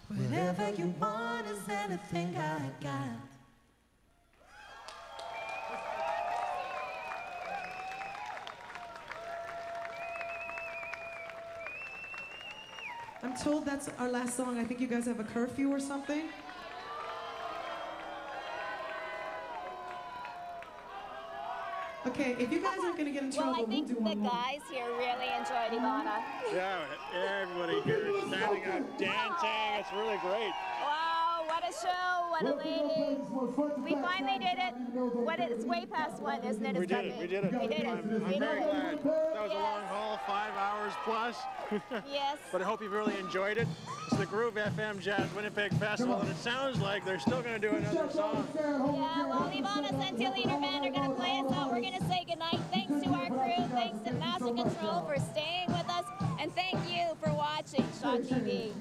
Whatever you want is anything I got. I'm told that's our last song. I think you guys have a curfew or something. Okay, if you guys aren't gonna get in trouble, Well, I think we'll do the one more. guys here really enjoyed Ivana. Yeah, everybody here is standing up, dancing. It's really great. Wow, what a show, what a lady. We finally did it. It's way past one, isn't it? We It's did it. coming. We did it. We did it. I'm We did very it. glad. That was a long haul, 5 hours plus. Yes. But I hope you've really enjoyed it. It's the Groove FM Jazz Winnipeg Festival, and it sounds like they're still going to do another song. Yeah, well, Ivana Santilli and her band are going to play us out. We're going to say goodnight. Thanks to our crew. Thanks to Master Control for staying with us. And thank you for watching Shaw TV.